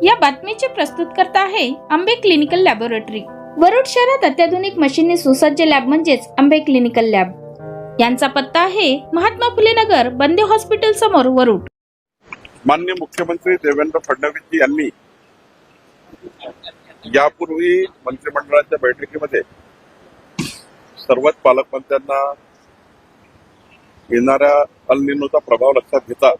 या बातमीचे प्रस्तुतकर्ता आहे आंबे क्लिनिकल लॅबोरेटरी। वरुड शहरात अत्याधुनिक मशीनने सुसज्ज लॅब म्हणजेच आंबे क्लिनिकल लॅब। यांचा पत्ता आहे महात्मा फुले नगर, बंदे हॉस्पिटल समोर, वरुड। माननीय मुख्यमंत्री देवेंद्र फडणवीस यांनी यापूर्वी मंत्रिमंडळाच्या बैठकीमध्ये सर्वच पालकमंत्र्यांना येणाऱ्या अल निनोचा प्रभाव लक्षात घेता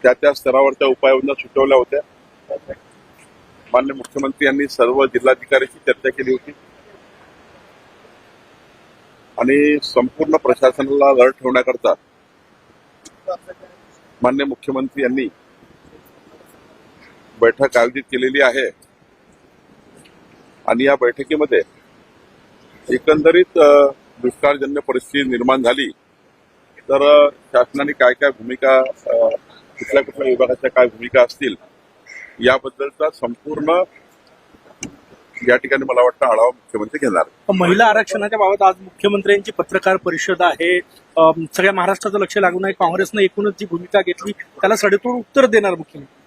त्या स्तरावरच्या उपाययोजना सुचवल्या होत्या। माननीय मुख्यमंत्री यांनी सर्व जिल्हाधिकाऱ्यांशी चर्चा केली होती आणि संपूर्ण प्रशासनाला अलर्ट ठेवण्याकरता माननीय मुख्यमंत्री यांनी बैठक आयोजित केलेली आहे। आणि या बैठकीमध्ये एकंदरीत दुष्काळजन्य परिस्थिती निर्माण झाली तर शासनाने काय काय भूमिका, कुठल्या कुठल्या विभागाच्या काय भूमिका असतील याबद्दलचा संपूर्ण या ठिकाणी मला वाटतं आढावा मुख्यमंत्री घेणार। महिला आरक्षणाच्या बाबत आज मुख्यमंत्र्यांची पत्रकार परिषद आहे। सगळ्या महाराष्ट्राचं लक्ष लागून आहे। काँग्रेसनं एकूणच जी भूमिका घेतली त्याला सडेतोड उत्तर देणार मुख्यमंत्री।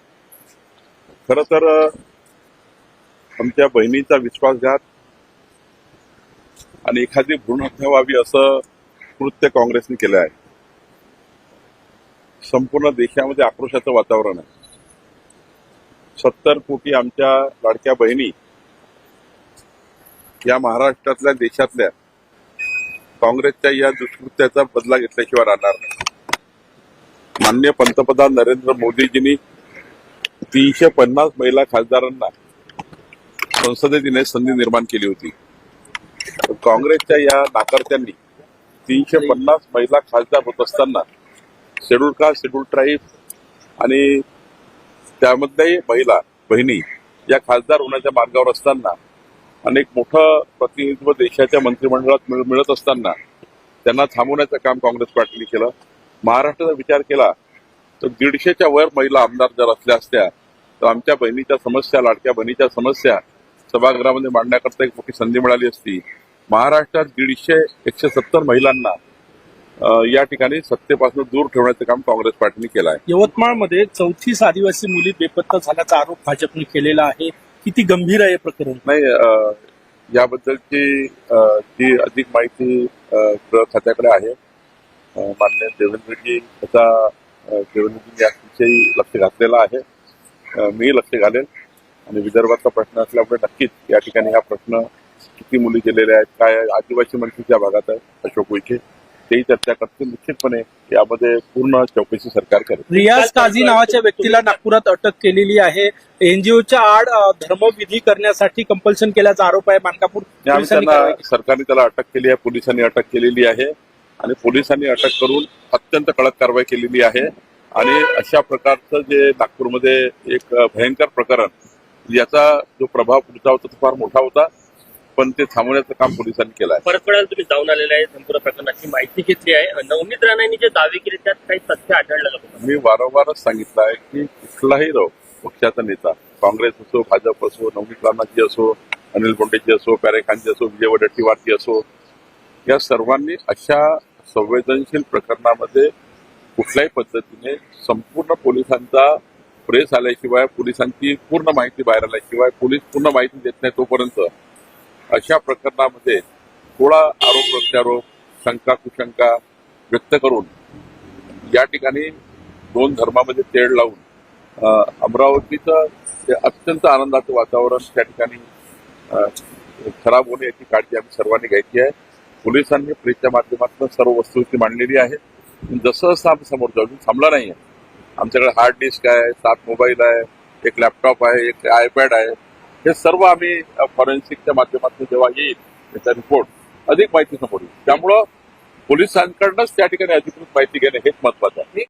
खरं तर आमच्या बहिणीचा विश्वासघात आणि एखादी भ्रूण हत्या व्हावी असं कृत्य काँग्रेसने केलं आहे। संपूर्ण देशामध्ये आक्रोशाचं वातावरण आहे। 70 कोटी आमच्या लाडक्या बहिणी या महाराष्ट्रातल्या, देशातल्या काँग्रेसच्या या दुष्कृत्याचा बदला घेतल्याशिवाय राहणार नाही। माननीय पंतप्रधान नरेंद्र मोदीजींनी 350 महिला खासदारांना संसदेत येण्याची संधी निर्माण केली होती। काँग्रेसच्या या नाकर्त्यांनी 350 महिला खासदार होत असताना शेड्यूल कास्ट, शेड्यूल ट्राईब आणि त्यामध्येही महिला बहिणी या खासदार होण्याच्या मार्गावर असताना, अनेक मोठं प्रतिनिधित्व देशाच्या मंत्रिमंडळात मिळत असताना त्यांना थांबवण्याचं काम काँग्रेस पार्टीने केलं। महाराष्ट्राचा विचार केला तर 150च्या वर महिला आमदार जर असल्या असत्या तर आमच्या बहिणीच्या समस्या, लाडक्या बहिणीच्या समस्या सभागृहामध्ये मांडण्याकरता एक मोठी संधी मिळाली असती। महाराष्ट्रात 170 महिलांना या ठिकाणी सत्तेपासून दूर ठेवण्याचं काम काँग्रेस पार्टीने केलं आहे। यवतमाळमध्ये 34 आदिवासी मुली बेपत्ता झाल्याचा आरोप भाजपने केलेला आहे। किती गंभीर आहे प्रकरण? नाही, याबद्दलची जी अधिक माहिती गृह खात्याकडे आहे। माननीय देवेंद्रजी याविषयी लक्ष घातलेलं आहे। मी लक्ष घालेन आणि विदर्भाचा प्रश्न असल्यामुळे नक्कीच या ठिकाणी हा प्रश्न किती मुली गेलेल्या आहेत, काय आदिवासी मंत्रीच्या भागात आहे अशोक उईके, तेही चर्चा करतील। निश्चितपणे यामध्ये पूर्ण चौकशी सरकार करेल। रियाज काझी नावाच्या व्यक्तीला नागपुरात अटक केलेली आहे। एनजीओच्या आड धर्मविधी करण्यासाठी कंपल्शन केल्याचा आरोप आहे। मानकापूर सरकारने त्याला अटक केली आहे, पोलिसांनी अटक केलेली आहे आणि पोलिसांनी अटक करून अत्यंत कडक कारवाई केलेली आहे। आणि अशा प्रकारचं जे नागपूरमध्ये एक भयंकर प्रकरण, याचा जो प्रभाव पुढचा होता तो फार मोठा होता, पण ते थांबवण्याचं काम पोलिसांनी केलं आहे। परत पडायला तुम्ही जाऊन आलेला आहे, संपूर्ण प्रकरणाची माहिती घेतली आहे। नवनीत राणांनी जे दावे केले त्यात काही तथ्य आढळलं का? मी वारंवारच सांगितलं आहे की कुठलाही पक्षाचा नेता, काँग्रेस असो, भाजप असो, नवनीत राणाजी असो, अनिल बोंडेजी असो, प्यारे खानजी असो, विजय वडेट्टीवारजी असो, या सर्वांनी अशा संवेदनशील प्रकरणामध्ये कुठल्याही पद्धतीने संपूर्ण पोलिसांचा प्रेस आल्याशिवाय, पोलिसांची पूर्ण माहिती बाहेर आल्याशिवाय, पोलीस पूर्ण माहिती देत नाही तोपर्यंत अशा प्रकरणामध्ये थोडा आरोप प्रत्यारोप, शंका कुशंका व्यक्त करून या ठिकाणी दोन धर्मामध्ये तेढ लावून अमरावतीचं अत्यंत आनंदाचं वातावरण त्या ठिकाणी खराब होणे याची काळजी आम्ही सर्वांनी घ्यायची आहे। पोलिसांनी प्रेसच्या माध्यमातून सर्व वस्तुस्थिती मांडलेली आहे। जसं जसं आम्ही समोर जाऊ, थांबला नाहीये। आमच्याकडे हार्ड डिस्क आहे, 7 मोबाईल आहे, एक लॅपटॉप आहे, एक आयपॅड आहे। हे सर्व आम्ही फॉरेन्सिकच्या माध्यमातून जेव्हा येईल त्याचा रिपोर्ट अधिक माहिती समोर येईल। त्यामुळं पोलिसांकडूनच त्या ठिकाणी अधिकृत माहिती घेणं हेच महत्वाचं आहे।